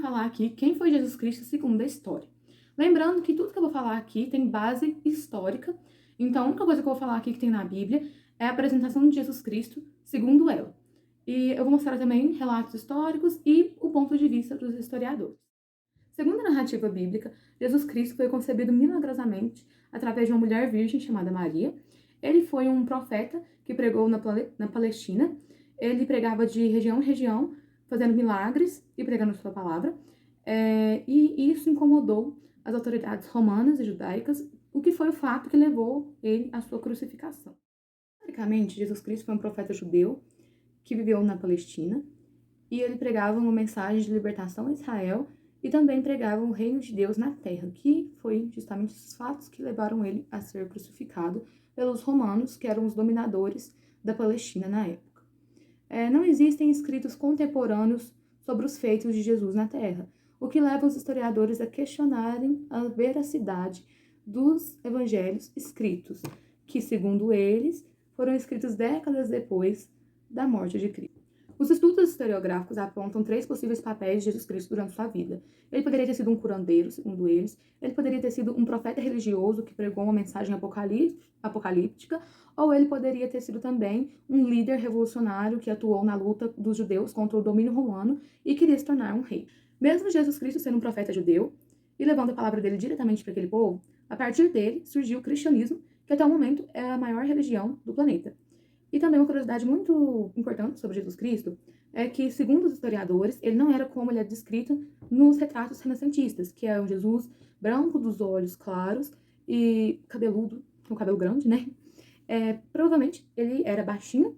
falar aqui quem foi Jesus Cristo segundo a história. Lembrando que tudo que eu vou falar aqui tem base histórica, então a única coisa que eu vou falar aqui que tem na Bíblia é a apresentação de Jesus Cristo segundo ela. E eu vou mostrar também relatos históricos e o ponto de vista dos historiadores. Segundo a narrativa bíblica, Jesus Cristo foi concebido milagrosamente através de uma mulher virgem chamada Maria. Ele foi um profeta que pregou na Palestina. Ele pregava de região em região, fazendo milagres e pregando sua palavra. E isso incomodou as autoridades romanas e judaicas, o que foi o fato que levou ele à sua crucificação. Historicamente, Jesus Cristo foi um profeta judeu que viveu na Palestina, e ele pregava uma mensagem de libertação a Israel e também pregava o reino de Deus na terra, que foi justamente os fatos que levaram ele a ser crucificado pelos romanos, que eram os dominadores da Palestina na época. Não existem escritos contemporâneos sobre os feitos de Jesus na terra, o que leva os historiadores a questionarem a veracidade dos evangelhos escritos, que, segundo eles, foram escritos décadas depois da morte de Cristo. Os estudos historiográficos apontam 3 possíveis papéis de Jesus Cristo durante sua vida. Ele poderia ter sido um curandeiro, segundo eles. Ele poderia ter sido um profeta religioso que pregou uma mensagem apocalíptica. Ou ele poderia ter sido também um líder revolucionário que atuou na luta dos judeus contra o domínio romano e queria se tornar um rei. Mesmo Jesus Cristo sendo um profeta judeu e levando a palavra dele diretamente para aquele povo, a partir dele surgiu o cristianismo, que até o momento é a maior religião do planeta. E também uma curiosidade muito importante sobre Jesus Cristo é que, segundo os historiadores, ele não era como ele é descrito nos retratos renascentistas, que é um Jesus branco, dos olhos claros e cabeludo, com cabelo grande, né? Provavelmente ele era baixinho,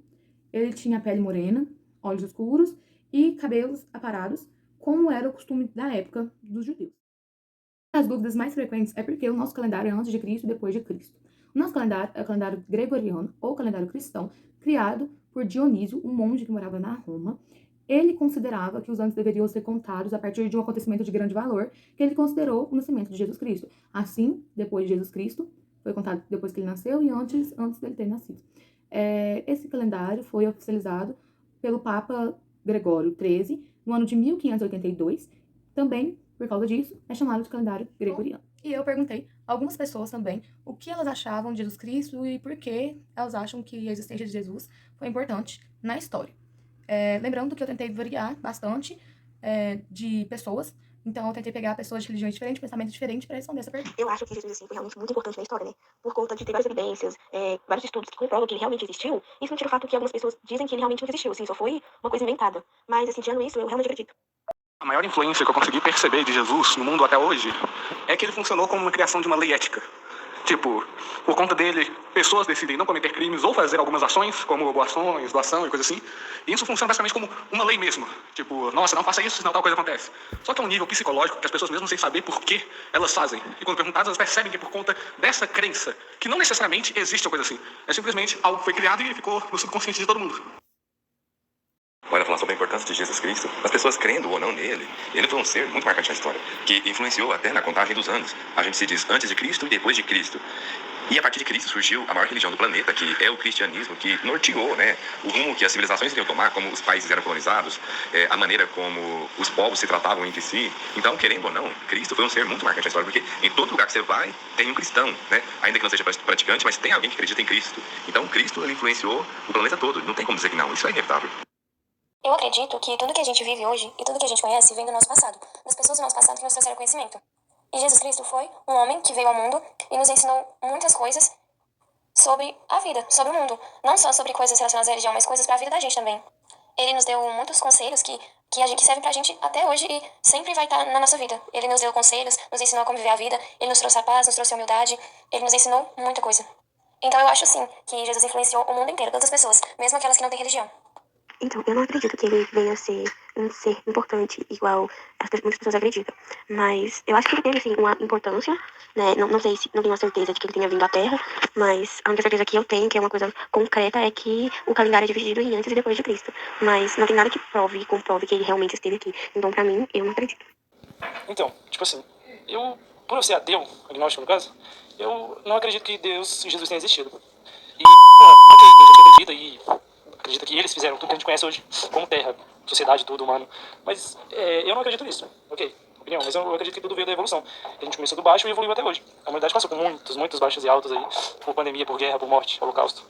ele tinha pele morena, olhos escuros e cabelos aparados, como era o costume da época dos judeus. As dúvidas mais frequentes é porque o nosso calendário é antes de Cristo e depois de Cristo. O nosso calendário é o calendário gregoriano, ou calendário cristão, criado por Dionísio, um monge que morava na Roma. Ele considerava que os anos deveriam ser contados a partir de um acontecimento de grande valor, que ele considerou o nascimento de Jesus Cristo. Assim, depois de Jesus Cristo, foi contado depois que ele nasceu e antes dele ter nascido. Esse calendário foi oficializado pelo Papa Gregório XIII no ano de 1582. Também, por causa disso, é chamado de calendário gregoriano. E eu perguntei a algumas pessoas também o que elas achavam de Jesus Cristo e por que elas acham que a existência de Jesus foi importante na história. Lembrando que eu tentei variar bastante de pessoas, então eu tentei pegar pessoas de religiões diferentes, pensamentos diferentes, para responder essa pergunta. Eu acho que Jesus, assim, foi realmente muito importante na história, né? Por conta de ter várias evidências, vários estudos que comprovam que ele realmente existiu. Isso não tira o fato que algumas pessoas dizem que ele realmente não existiu, assim, só foi uma coisa inventada. Mas, assim, tirando isso, eu realmente acredito. A maior influência que eu consegui perceber de Jesus no mundo até hoje é que ele funcionou como uma criação de uma lei ética. Tipo, por conta dele, pessoas decidem não cometer crimes ou fazer algumas ações, como doações, doação e coisa assim. E isso funciona basicamente como uma lei mesmo. Tipo, nossa, não faça isso, senão tal coisa acontece. Só que é um nível psicológico que as pessoas mesmo sem saber por que elas fazem. E quando perguntadas, elas percebem que é por conta dessa crença, que não necessariamente existe uma coisa assim. É simplesmente algo que foi criado e ficou no subconsciente de todo mundo. Agora, falar sobre a importância de Jesus Cristo, as pessoas crendo ou não nele, ele foi um ser muito marcante na história, que influenciou até na contagem dos anos. A gente se diz antes de Cristo e depois de Cristo. E a partir de Cristo surgiu a maior religião do planeta, que é o cristianismo, que norteou, né, o rumo que as civilizações iriam tomar, como os países eram colonizados, a maneira como os povos se tratavam entre si. Então, querendo ou não, Cristo foi um ser muito marcante na história, porque em todo lugar que você vai, tem um cristão, né? Ainda que não seja praticante, mas tem alguém que acredita em Cristo. Então, Cristo, ele influenciou o planeta todo. Não tem como dizer que não, isso é inevitável. Eu acredito que tudo que a gente vive hoje e tudo que a gente conhece vem do nosso passado, das pessoas do nosso passado que nos trouxeram conhecimento. E Jesus Cristo foi um homem que veio ao mundo e nos ensinou muitas coisas sobre a vida, sobre o mundo. Não só sobre coisas relacionadas à religião, mas coisas para a vida da gente também. Ele nos deu muitos conselhos que servem pra gente até hoje e sempre vai estar na nossa vida. Ele nos deu conselhos, nos ensinou como viver a vida, ele nos trouxe a paz, nos trouxe a humildade, ele nos ensinou muita coisa. Então eu acho sim que Jesus influenciou o mundo inteiro, todas as pessoas, mesmo aquelas que não têm religião. Então, eu não acredito que ele venha a ser um ser importante igual muitas pessoas acreditam. Mas eu acho que ele teve, sim, uma importância, né? Não sei se, não tenho a certeza de que ele tenha vindo à Terra, mas a única certeza que eu tenho, que é uma coisa concreta, é que o calendário é dividido em antes e depois de Cristo. Mas não tem nada que prove e comprove que ele realmente esteve aqui. Então, pra mim, eu não acredito. Então, tipo assim, por eu ser ateu, agnóstico no caso, eu não acredito que Deus e Jesus tenham existido. E, ok, tem gente que acredita e acredita que eles fizeram tudo que a gente conhece hoje como terra. sociedade, tudo, humano. Mas eu não acredito nisso, ok? Opinião, mas eu acredito que tudo veio da evolução. A gente começou do baixo e evoluiu até hoje. A humanidade passou por muitos baixos e altos aí, por pandemia, por guerra, por morte, holocausto.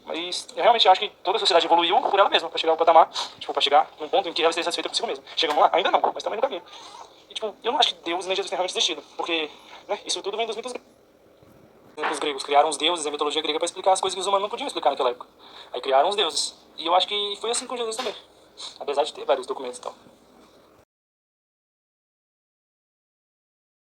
Mas eu realmente acho que toda a sociedade evoluiu por ela mesma, pra chegar ao patamar, tipo, pra chegar num ponto em que ela esteja satisfeita consigo mesma. Chegamos lá? Ainda não, mas também no caminho. E, tipo, eu não acho que Deus nem Jesus tenham realmente existido, porque, né, isso tudo vem dos mitos gregos. Os gregos criaram os deuses, a mitologia grega, para explicar as coisas que os humanos não podiam explicar naquela época. Aí criaram os deuses. E eu acho que foi assim com Jesus também. Apesar de ter vários documentos e tal.